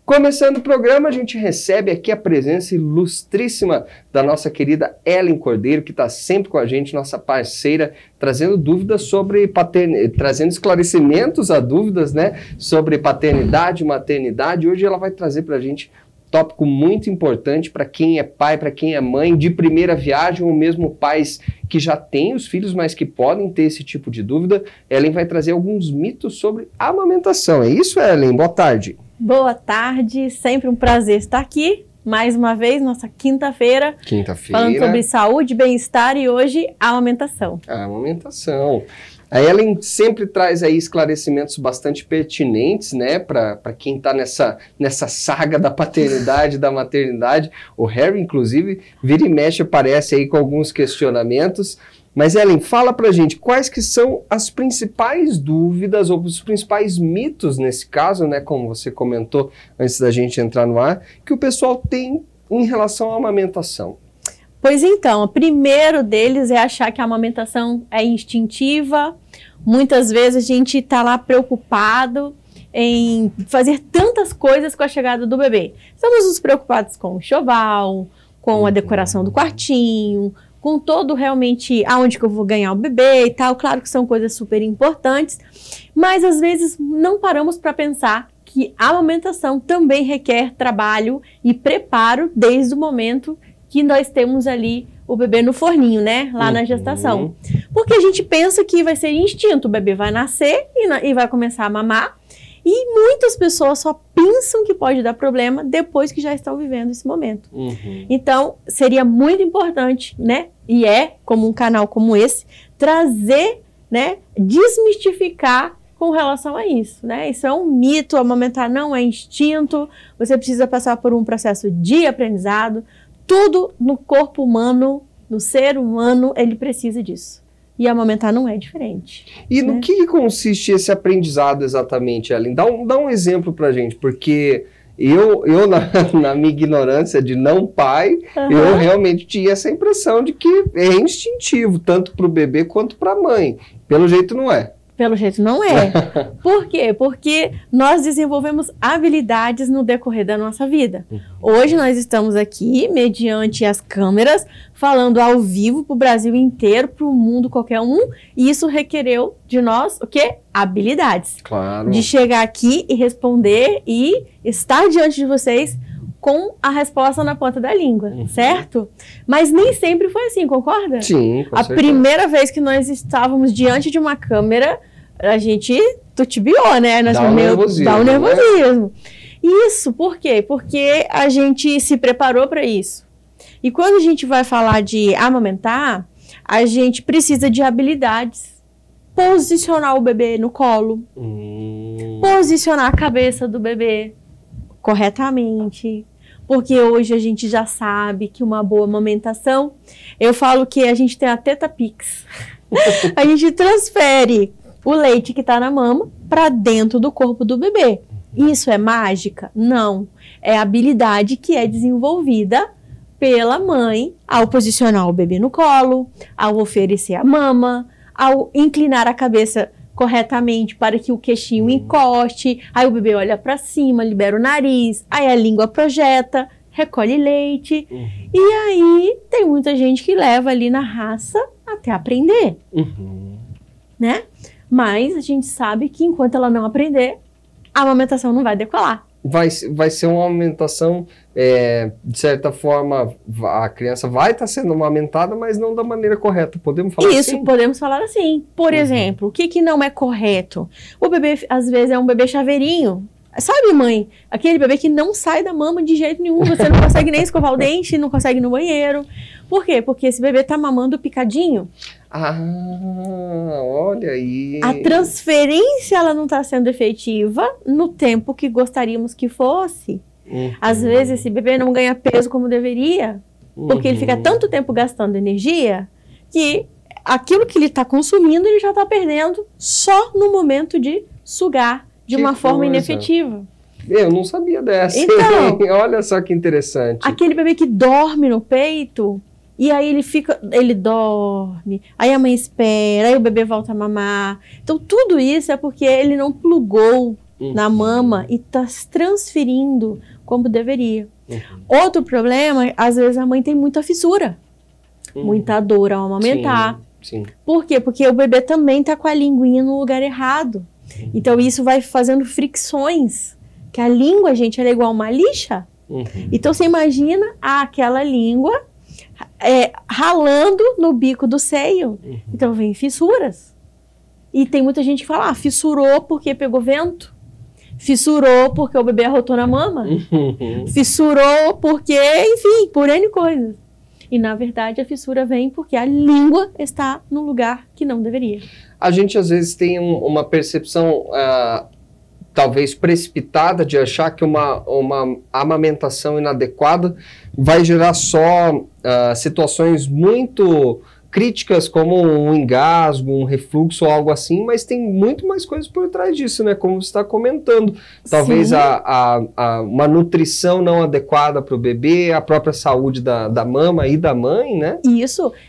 Começando o programa, a gente recebe aqui a presença ilustríssima da nossa querida Ellen Cordeiro, que está sempre com a gente, nossa parceira, trazendo dúvidas sobre trazendo esclarecimentos a dúvidas, né, sobre paternidade e maternidade. Hoje ela vai trazer para a gente um tópico muito importante para quem é pai, para quem é mãe, de primeira viagem, ou mesmo pais que já têm os filhos, mas que podem ter esse tipo de dúvida. Ellen vai trazer alguns mitos sobre a amamentação. É isso, Ellen? Boa tarde. Boa tarde, sempre um prazer estar aqui, mais uma vez, nossa quinta-feira. Falando sobre saúde, bem-estar e hoje a amamentação. A amamentação. A Ellen sempre traz aí esclarecimentos bastante pertinentes, né, para quem está nessa saga da paternidade, da maternidade. O Harry, inclusive, vira e mexe, aparece aí com alguns questionamentos. Mas, Ellen, fala pra gente quais que são as principais dúvidas ou os principais mitos nesse caso, né, como você comentou antes da gente entrar no ar, que o pessoal tem em relação à amamentação. Pois então, o primeiro deles é achar que a amamentação é instintiva. Muitas vezes a gente está lá preocupado em fazer tantas coisas com a chegada do bebê. Estamos nos preocupados com o enxoval, com a decoração do quartinho, com todo realmente aonde que eu vou ganhar o bebê e tal. Claro que são coisas super importantes, mas às vezes não paramos para pensar que a amamentação também requer trabalho e preparo desde o momento que nós temos ali o bebê no forninho, né? Lá na gestação. Porque a gente pensa que vai ser instinto, o bebê vai nascer e vai começar a mamar. E muitas pessoas só pensam que pode dar problema depois que já estão vivendo esse momento. Então, seria muito importante, né? E como um canal como esse, trazer, né? Desmistificar com relação a isso, né? Isso é um mito, amamentar não é instinto, você precisa passar por um processo de aprendizado. Tudo no corpo humano, no ser humano, ele precisa disso. E amamentar não é diferente. E no que consiste esse aprendizado exatamente, Ellen? Dá um exemplo pra gente, porque eu na minha ignorância de não pai, eu realmente tinha essa impressão de que é instintivo, tanto pro bebê quanto pra mãe. Pelo jeito não é. Pelo jeito não é. Por quê? Porque nós desenvolvemos habilidades no decorrer da nossa vida. Hoje nós estamos aqui, mediante as câmeras, falando ao vivo para o Brasil inteiro, para o mundo qualquer um, e isso requereu de nós o quê? Habilidades. Claro. De chegar aqui e responder e estar diante de vocês com a resposta na ponta da língua, certo? Mas nem sempre foi assim, concorda? Sim, com certeza. A primeira vez que nós estávamos diante de uma câmera, a gente tutibiou, né? Dá um nervosismo. Né? Isso, por quê? Porque a gente se preparou para isso. E quando a gente vai falar de amamentar, a gente precisa de habilidades. Posicionar o bebê no colo, posicionar a cabeça do bebê corretamente, porque hoje a gente já sabe que uma boa amamentação, eu falo que a gente tem a teta Pix, a gente transfere o leite que está na mama para dentro do corpo do bebê. Isso é mágica? Não, é habilidade que é desenvolvida pela mãe ao posicionar o bebê no colo, ao oferecer a mama, ao inclinar a cabeça corretamente para que o queixinho encoste, aí o bebê olha para cima, libera o nariz, aí a língua projeta, recolhe leite, e aí tem muita gente que leva ali na raça até aprender, né? Mas a gente sabe que enquanto ela não aprender, a amamentação não vai decolar. Vai ser uma amamentação, de certa forma, a criança vai estar sendo amamentada, mas não da maneira correta. Podemos falar assim? Isso, podemos falar assim. Por exemplo, o que não é correto? O bebê, às vezes, é um bebê chaveirinho. Sabe, mãe? Aquele bebê que não sai da mama de jeito nenhum. Você não consegue nem escovar o dente, não consegue ir no banheiro. Por quê? Porque esse bebê tá mamando picadinho. Olha aí. A transferência, ela não está sendo efetiva no tempo que gostaríamos que fosse. Às vezes, esse bebê não ganha peso como deveria, porque ele fica tanto tempo gastando energia que aquilo que ele está consumindo, ele já está perdendo só no momento de sugar de uma forma inefetiva. Eu não sabia dessa. Então, olha só que interessante. Aquele bebê que dorme no peito, e aí ele dorme, aí a mãe espera, aí o bebê volta a mamar. Então tudo isso é porque ele não plugou na mama e está transferindo como deveria. Outro problema, às vezes a mãe tem muita fissura, muita dor ao amamentar. Sim. Por quê? Porque o bebê também está com a linguinha no lugar errado. Então isso vai fazendo fricções, que a língua, gente, ela é igual uma lixa. Então você imagina aquela língua ralando no bico do seio. Então vem fissuras. E tem muita gente que fala, fissurou porque pegou vento. Fissurou porque o bebê arrotou na mama. Fissurou porque, enfim, por N coisas. E, na verdade, a fissura vem porque a língua está no lugar que não deveria. A gente, às vezes, tem uma percepção, talvez precipitada, de achar que uma amamentação inadequada vai gerar só situações muito críticas, como um engasgo, um refluxo ou algo assim, mas tem muito mais coisas por trás disso, né? Como você está comentando. Talvez uma nutrição não adequada para o bebê, a própria saúde da mama e da mãe, né?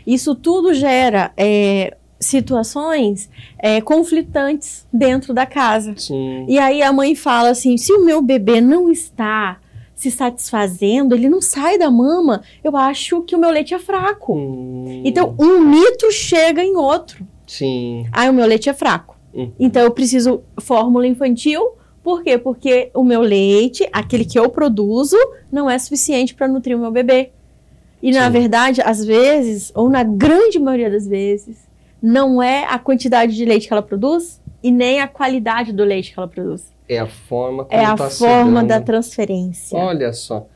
Isso tudo gera situações conflitantes dentro da casa. Sim. E aí a mãe fala assim, se o meu bebê não está se satisfazendo, ele não sai da mama, eu acho que o meu leite é fraco. Então, um mito chega em outro. Sim. O meu leite é fraco. Então, eu preciso fórmula infantil. Por quê? Porque o meu leite, aquele que eu produzo, não é suficiente para nutrir o meu bebê. E, na verdade, às vezes, ou na grande maioria das vezes, não é a quantidade de leite que ela produz e nem a qualidade do leite que ela produz. É a forma como a forma da transferência. Olha só.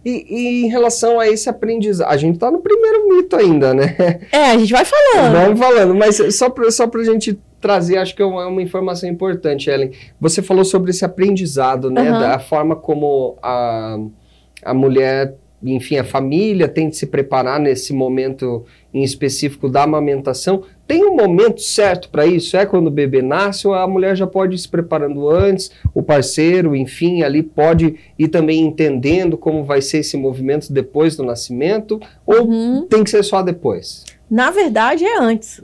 E em relação a esse aprendizado, a gente está no primeiro mito ainda, né? A gente vai falando. Vamos falando, mas só para a gente trazer, acho que é uma informação importante, Ellen. Você falou sobre esse aprendizado, né? Da forma como a mulher, enfim, a família tem de se preparar nesse momento em específico da amamentação. Tem um momento certo para isso? É quando o bebê nasce ou a mulher já pode ir se preparando antes? O parceiro, enfim, ali pode ir também entendendo como vai ser esse movimento depois do nascimento? Ou tem que ser só depois? Na verdade, é antes.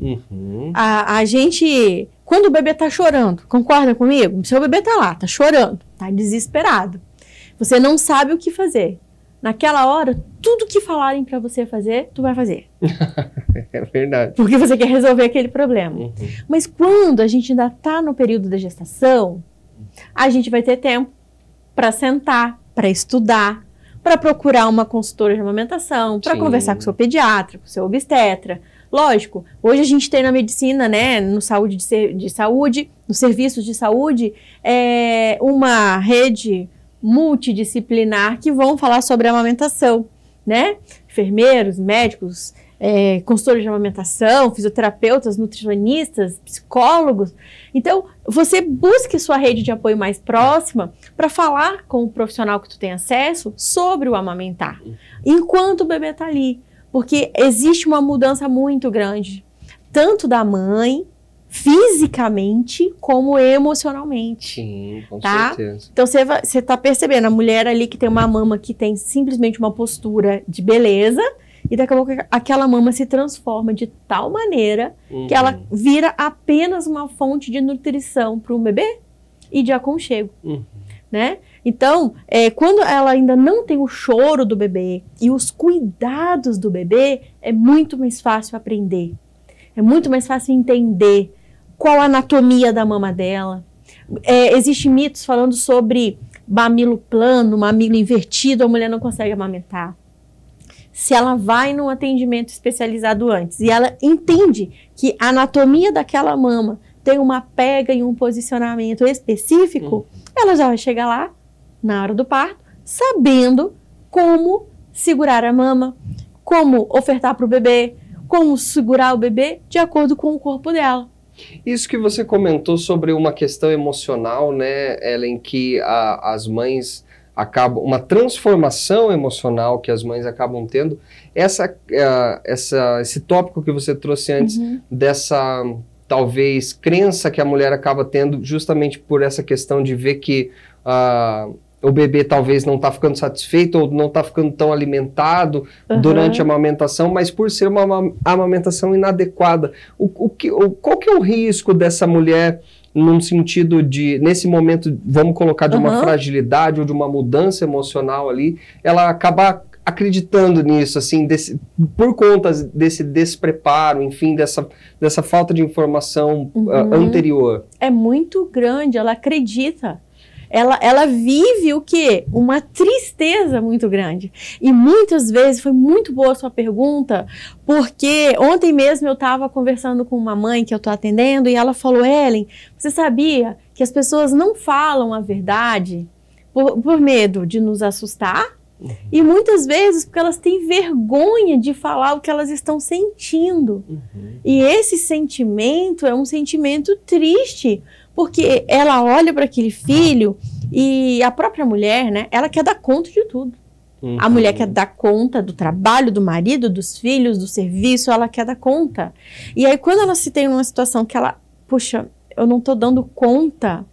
A gente, quando o bebê está chorando, concorda comigo? Seu bebê está lá, está chorando, está desesperado. Você não sabe o que fazer. Naquela hora, tudo que falarem para você fazer, tu vai fazer. É verdade. Porque você quer resolver aquele problema. Mas quando a gente ainda está no período da gestação, a gente vai ter tempo para sentar, para estudar, para procurar uma consultora de amamentação, para conversar com o seu pediatra, com o seu obstetra. Lógico, hoje a gente tem na medicina, né, no serviços de saúde, uma rede multidisciplinar que vão falar sobre a amamentação, né? Enfermeiros, médicos, consultores de amamentação, fisioterapeutas, nutricionistas, psicólogos. Então, você busque sua rede de apoio mais próxima para falar com o profissional que tu tem acesso sobre o amamentar, enquanto o bebê está ali. Porque existe uma mudança muito grande, tanto da mãe, fisicamente como emocionalmente. Sim, com certeza. Então você está percebendo a mulher ali que tem uma mama que tem simplesmente uma postura de beleza e daqui a pouco aquela mama se transforma de tal maneira que ela vira apenas uma fonte de nutrição para o bebê e de aconchego, né? Então, quando ela ainda não tem o choro do bebê e os cuidados do bebê, é muito mais fácil aprender. É muito mais fácil entender qual a anatomia da mama dela. Existem mitos falando sobre mamilo plano, mamilo invertido, a mulher não consegue amamentar. Se ela vai num atendimento especializado antes e ela entende que a anatomia daquela mama tem uma pega e um posicionamento específico, ela já vai chegar lá, na hora do parto, sabendo como segurar a mama, como ofertar para o bebê, como segurar o bebê de acordo com o corpo dela. Isso que você comentou sobre uma questão emocional, né, Ellen, que as mães acabam, uma transformação emocional que as mães acabam tendo, esse tópico que você trouxe antes, dessa, talvez, crença que a mulher acaba tendo justamente por essa questão de ver que o bebê talvez não está ficando satisfeito ou não está ficando tão alimentado durante a amamentação, mas por ser uma amamentação inadequada. Qual que é o risco dessa mulher num sentido de, nesse momento, vamos colocar de uma fragilidade ou de uma mudança emocional ali, ela acabar acreditando nisso, assim, por conta desse despreparo, enfim, dessa falta de informação anterior. É muito grande, ela acredita. Ela vive o quê? Uma tristeza muito grande. E muitas vezes, foi muito boa a sua pergunta, porque ontem mesmo eu estava conversando com uma mãe que eu estou atendendo e ela falou, Ellen, você sabia que as pessoas não falam a verdade por medo de nos assustar? E muitas vezes porque elas têm vergonha de falar o que elas estão sentindo. E esse sentimento é um sentimento triste, porque ela olha para aquele filho e a própria mulher, né, ela quer dar conta de tudo. A mulher quer dar conta do trabalho, do marido, dos filhos, do serviço, ela quer dar conta. E aí quando ela se tem numa situação que ela, puxa, eu não estou dando conta,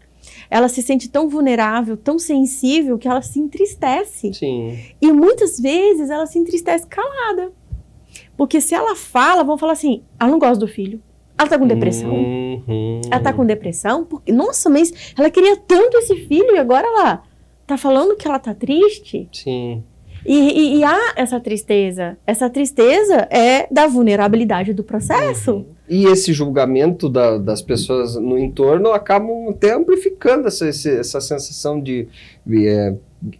ela se sente tão vulnerável, tão sensível, que ela se entristece. Sim. E muitas vezes ela se entristece calada. Porque se ela fala, vão falar assim, ela não gosta do filho. Ela tá com depressão. Ela tá com depressão porque, nossa, mas ela queria tanto esse filho e agora ela tá falando que ela tá triste. Sim. E há essa tristeza. Essa tristeza é da vulnerabilidade do processo. E esse julgamento das pessoas no entorno acabam até amplificando essa sensação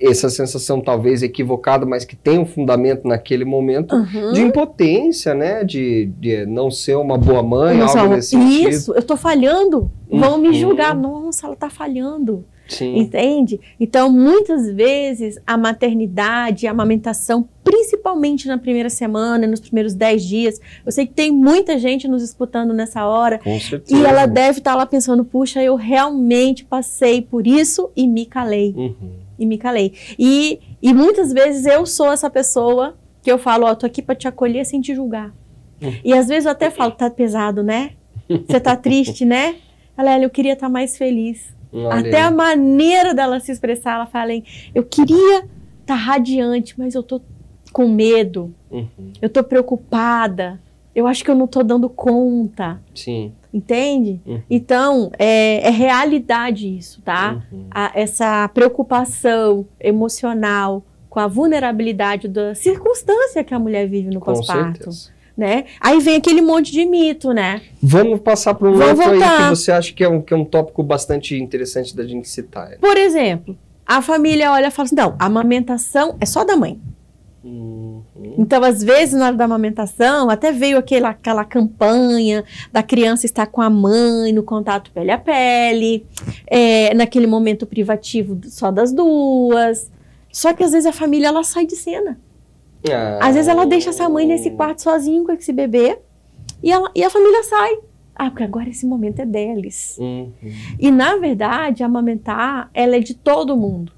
essa sensação talvez equivocada, mas que tem um fundamento naquele momento, de impotência, né? De não ser uma boa mãe, algo nesse sentido. Isso, eu tô falhando, vão me julgar. Nossa, ela tá falhando. Sim. Entende? Então, muitas vezes, a maternidade, a amamentação, principalmente na primeira semana, nos primeiros 10 dias, eu sei que tem muita gente nos escutando nessa hora. Com certeza. E ela deve estar lá pensando, puxa, eu realmente passei por isso e me calei. E me calei. E muitas vezes eu sou essa pessoa que eu falo, ó, tô aqui para te acolher sem te julgar. E às vezes eu até falo, tá pesado, né? Você tá triste, né? Ela, eu queria estar mais feliz. Até a maneira dela se expressar, ela fala, eu queria estar radiante, mas eu tô com medo, eu tô preocupada, eu acho que eu não tô dando conta. Sim. Entende? Então, é realidade isso, tá? Essa preocupação emocional com a vulnerabilidade da circunstância que a mulher vive no pós-parto. Né? Aí vem aquele monte de mito, né? Vamos passar para um outro aí que você acha que é um tópico bastante interessante da gente citar. Por exemplo, a família olha e fala assim, não, a amamentação é só da mãe. Então, às vezes, na hora da amamentação, até veio aquela campanha da criança estar com a mãe no contato pele a pele, naquele momento privativo só das duas. Só que, às vezes, a família ela sai de cena. Às vezes ela deixa essa mãe nesse quarto sozinho com esse bebê e a família sai. Porque agora esse momento é deles. E na verdade, amamentar, ela é de todo mundo.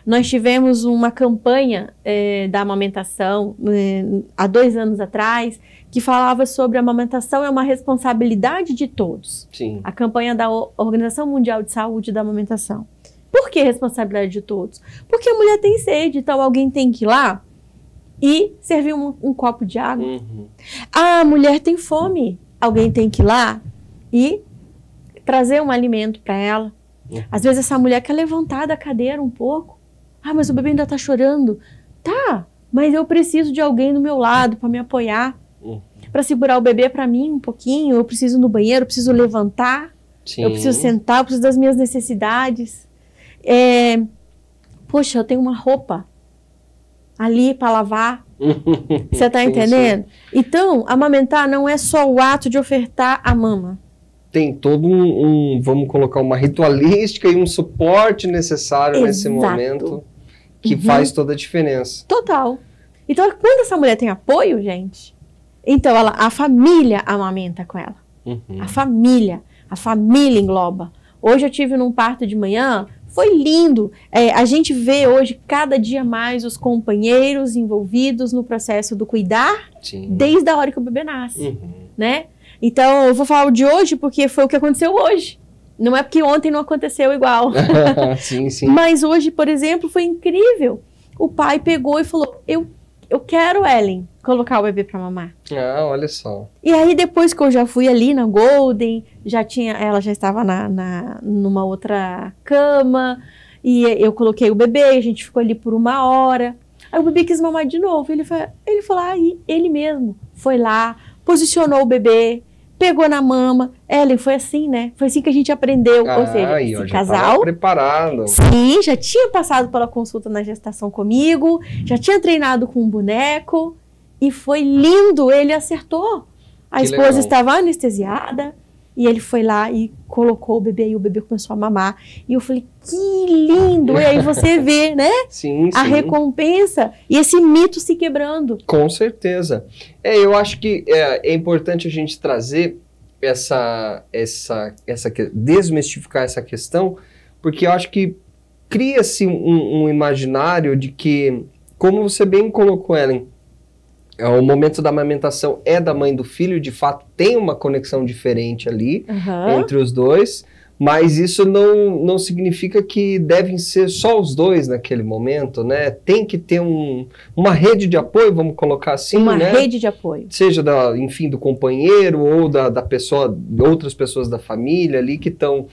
Nós tivemos uma campanha da amamentação há 2 anos atrás que falava sobre a amamentação é uma responsabilidade de todos. Sim. A campanha da Organização Mundial de Saúde da Amamentação. Por que responsabilidade de todos? Porque a mulher tem sede, então alguém tem que ir lá e servir um copo de água. A mulher tem fome, alguém tem que ir lá e trazer um alimento para ela. Às vezes essa mulher quer levantar da cadeira um pouco. Mas o bebê ainda tá chorando. Tá, mas eu preciso de alguém do meu lado para me apoiar, para segurar o bebê para mim um pouquinho. Eu preciso ir no banheiro, eu preciso levantar, eu preciso sentar, eu preciso das minhas necessidades. Poxa, eu tenho uma roupa ali para lavar. Você tá entendendo? Então, amamentar não é só o ato de ofertar a mama. Tem todo vamos colocar uma ritualística e um suporte necessário nesse momento que faz toda a diferença. Total. Então, quando essa mulher tem apoio, gente, então a família amamenta com ela. A família engloba. Hoje eu tive num parto de manhã, foi lindo. A gente vê hoje cada dia mais os companheiros envolvidos no processo do cuidar, desde a hora que o bebê nasce, né? Então, eu vou falar o de hoje porque foi o que aconteceu hoje. Não é porque ontem não aconteceu igual. Sim. Mas hoje, por exemplo, foi incrível. O pai pegou e falou, eu eu quero, Ellen, colocar o bebê para mamar. Ah, olha só. E aí, depois que eu já fui ali na Golden, ela já estava numa outra cama, e eu coloquei o bebê, a gente ficou ali por 1 hora. Aí o bebê quis mamar de novo. Ele foi lá e ele mesmo foi lá, posicionou o bebê, pegou na mama. Ellen, foi assim, né? Foi assim que a gente aprendeu. Ou seja, esse casal preparado. Sim, já tinha passado pela consulta na gestação comigo, já tinha treinado com um boneco e foi lindo. Ele acertou. A esposa estava anestesiada e ele foi lá e colocou o bebê e o bebê começou a mamar. E eu falei, que lindo! E aí você vê, né? Sim, a recompensa e esse mito se quebrando. Com certeza. Eu acho que é importante a gente trazer desmistificar essa questão, porque eu acho que cria-se um imaginário de que, como você bem colocou, Ellen, o momento da amamentação é da mãe e do filho, de fato tem uma conexão diferente ali entre os dois, mas isso não significa que devem ser só os dois naquele momento, né? Tem que ter uma rede de apoio, vamos colocar assim, uma né? rede de apoio. Seja, enfim, do companheiro ou da pessoa, outras pessoas da família ali que estão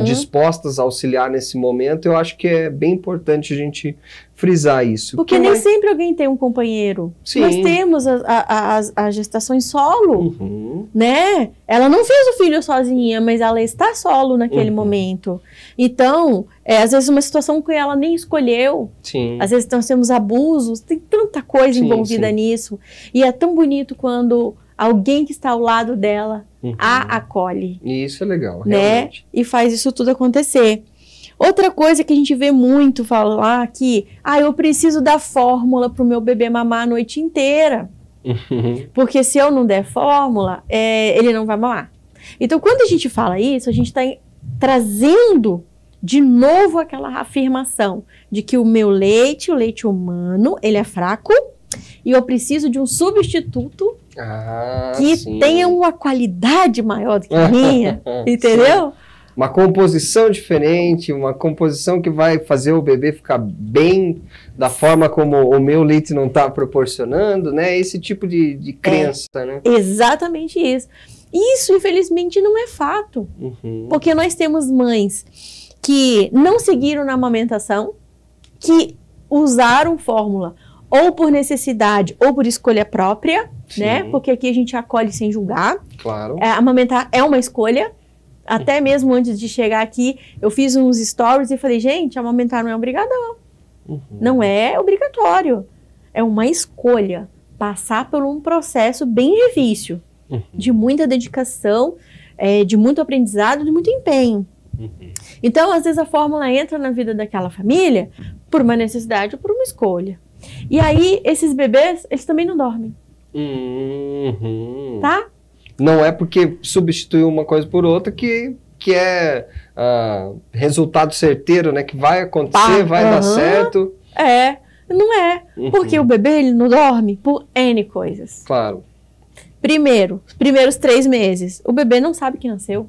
dispostas a auxiliar nesse momento. Eu acho que é bem importante a gente frisar isso. Porque nem sempre alguém tem um companheiro. Sim. Nós temos a gestação em solo, né? Ela não fez o filho sozinha, mas ela está solo naquele momento. Então, às vezes uma situação que ela nem escolheu. Sim. Às vezes nós temos abusos, tem tanta coisa envolvida nisso. E é tão bonito quando alguém que está ao lado dela a acolhe. E isso é legal, realmente. Né? E faz isso tudo acontecer. Outra coisa que a gente vê muito falar aqui, eu preciso da fórmula para o meu bebê mamar a noite inteira. Porque se eu não der fórmula, ele não vai mamar. Então, quando a gente fala isso, a gente está trazendo de novo aquela afirmação de que o meu leite, o leite humano, ele é fraco e eu preciso de um substituto que tenha uma qualidade maior do que a minha, entendeu? Uma composição diferente, uma composição que vai fazer o bebê ficar bem da forma como o meu leite não está proporcionando, né? Esse tipo de crença, né? Exatamente isso. Isso, infelizmente, não é fato. Porque nós temos mães que não seguiram na amamentação, que usaram fórmula ou por necessidade ou por escolha própria, né? Porque aqui a gente acolhe sem julgar. Claro. Amamentar é uma escolha. Até mesmo antes de chegar aqui, eu fiz uns stories e falei, gente, amamentar não é obrigadão. Não é obrigatório. É uma escolha. Passar por um processo bem difícil. De muita dedicação, de muito aprendizado, de muito empenho. Então, às vezes, a fórmula entra na vida daquela família por uma necessidade ou por uma escolha. E aí, esses bebês, eles também não dormem. Tá? Não é porque substituiu uma coisa por outra que é resultado certeiro, né? Que vai acontecer, vai dar certo. Não é. Porque o bebê, ele não dorme por N coisas. Claro. Primeiro, os primeiros 3 meses, o bebê não sabe que nasceu.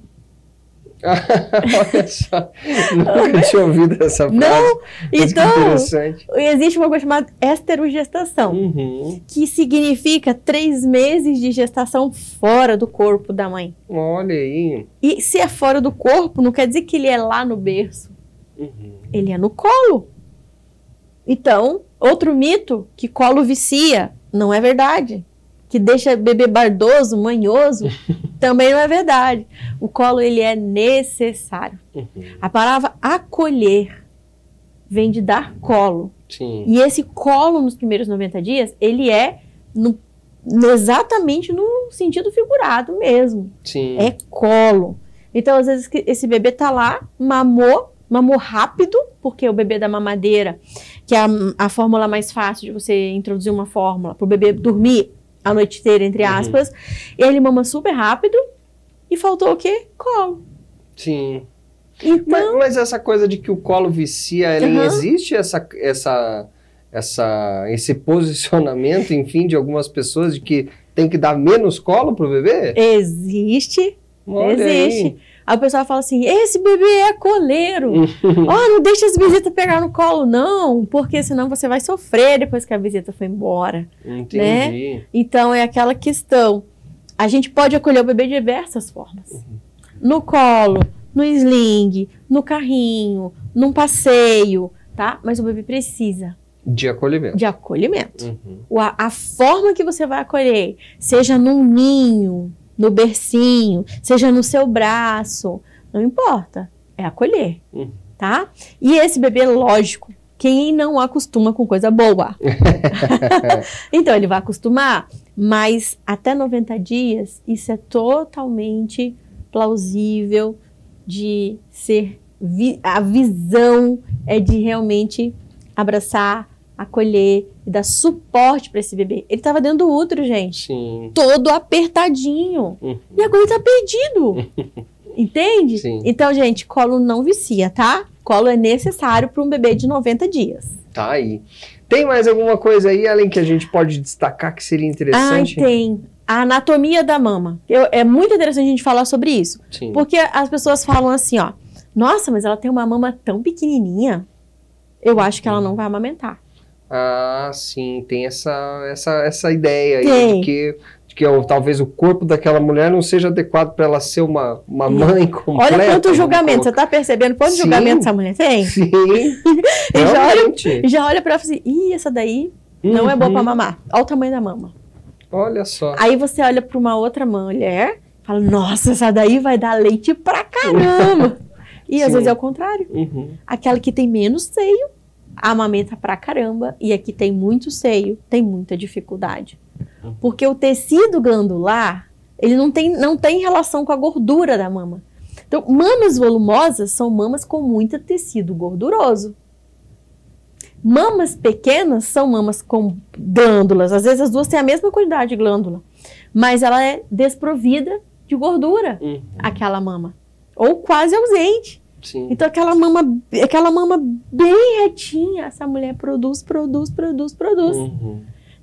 Olha só, nunca tinha ouvido essa frase. Não, então, interessante. Existe uma coisa chamada esterogestação, que significa 3 meses de gestação fora do corpo da mãe. Olha aí. E se é fora do corpo, não quer dizer que ele é lá no berço. Ele é no colo. Então, outro mito, que colo vicia, não é verdade. Que deixa bebê bardoso, manhoso, também não é verdade. O colo, ele é necessário. A palavra acolher vem de dar colo. Sim. E esse colo, nos primeiros 90 dias, ele é exatamente no sentido figurado mesmo. Sim. É colo. Então, às vezes, esse bebê tá lá, mamou rápido, porque o bebê da mamadeira, que é a fórmula mais fácil de você introduzir uma fórmula para o bebê dormir a noite inteira, entre aspas, ele mama super rápido e faltou o quê? Colo. Sim. Então, mas essa coisa de que o colo vicia, existe esse posicionamento, enfim, de algumas pessoas de que tem que dar menos colo pro bebê? Existe. Olha existe. Aí. Aí o pessoal fala assim, esse bebê é coleiro. Não deixa as visitas pegar no colo, não, porque senão você vai sofrer depois que a visita foi embora. Entendi. Né? Então, é aquela questão. A gente pode acolher o bebê de diversas formas. No colo, no sling, no carrinho, num passeio, tá? Mas o bebê precisa de acolhimento. De acolhimento. A forma que você vai acolher, seja num ninho, no bercinho, seja no seu braço, não importa, é acolher, tá? E esse bebê, lógico, quem não acostuma com coisa boa? Então, ele vai acostumar, mas até 90 dias, isso é totalmente plausível de ser... A visão é de realmente abraçar, acolher e dar suporte para esse bebê. Ele estava dentro do útero, gente. Sim. Todo apertadinho. E agora ele tá perdido. Entende? Sim. Então, gente, colo não vicia, tá? Colo é necessário para um bebê de 90 dias. Tá aí. Tem mais alguma coisa aí, além que a gente pode destacar que seria interessante? Tem. A anatomia da mama. É muito interessante a gente falar sobre isso. Sim. Porque as pessoas falam assim, ó. Nossa, mas ela tem uma mama tão pequenininha. Eu acho que ela não vai amamentar. Ah, sim. Tem essa ideia aí de que talvez o corpo daquela mulher não seja adequado para ela ser uma mãe completa. Olha quanto julgamento. Você tá percebendo quanto julgamento essa mulher tem? Sim. E já olha para ela e fala assim, essa daí não é boa para mamar. Olha o tamanho da mama. Olha só. Aí você olha para uma outra mulher e fala, nossa, essa daí vai dar leite pra caramba. E às vezes é o contrário. Aquela que tem menos seio, amamenta pra caramba. E a que tem muito seio, tem muita dificuldade. Porque o tecido glandular, ele não tem relação com a gordura da mama. Então, mamas volumosas são mamas com muito tecido gorduroso. Mamas pequenas são mamas com glândulas. Às vezes as duas têm a mesma quantidade de glândula. Mas ela é desprovida de gordura, aquela mama. Ou quase ausente. Sim. Então aquela mama bem retinha, essa mulher produz.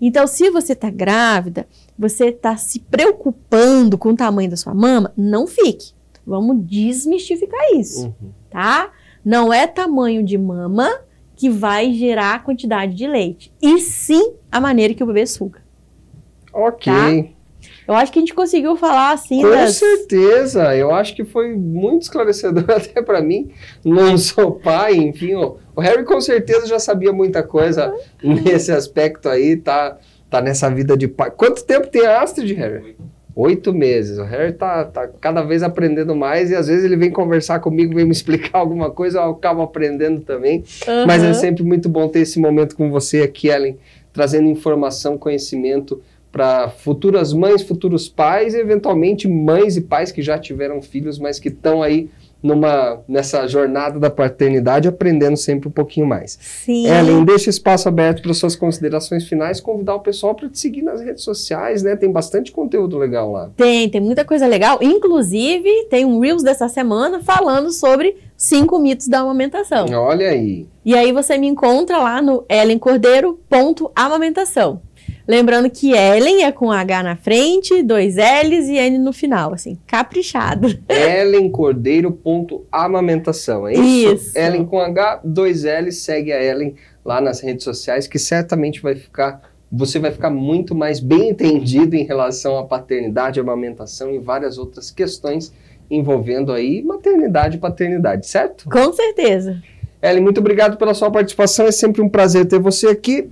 Então se você está grávida, você está se preocupando com o tamanho da sua mama, não fique. Vamos desmistificar isso, tá? Não é tamanho de mama que vai gerar a quantidade de leite, e sim a maneira que o bebê suga. Ok. Tá? Eu acho que a gente conseguiu falar assim. Com certeza, eu acho que foi muito esclarecedor até para mim. Não sou pai, enfim. O Harry com certeza já sabia muita coisa nesse aspecto aí, tá nessa vida de pai. Quanto tempo tem a Astrid, Harry? 8 meses. O Harry tá cada vez aprendendo mais e às vezes ele vem conversar comigo, vem me explicar alguma coisa, eu acabo aprendendo também. Mas é sempre muito bom ter esse momento com você aqui, Ellen, trazendo informação, conhecimento para futuras mães, futuros pais e eventualmente mães e pais que já tiveram filhos, mas que estão aí nessa jornada da paternidade, aprendendo sempre um pouquinho mais. Sim. Ellen, deixa espaço aberto para suas considerações finais, convidar o pessoal para te seguir nas redes sociais, né? Tem bastante conteúdo legal lá. Tem muita coisa legal. Inclusive, tem um Reels dessa semana falando sobre 5 mitos da amamentação. Olha aí. E aí você me encontra lá no ellencordeiro.amamentação. Lembrando que Ellen é com H na frente, 2 L's e N no final, assim, caprichado. ellencordeiro.amamentação, é isso? Isso. Ellen com H, 2 L's, segue a Ellen lá nas redes sociais, que certamente você vai ficar muito mais bem entendido em relação à paternidade, amamentação e várias outras questões envolvendo aí maternidade e paternidade, certo? Com certeza. Ellen, muito obrigado pela sua participação, é sempre um prazer ter você aqui.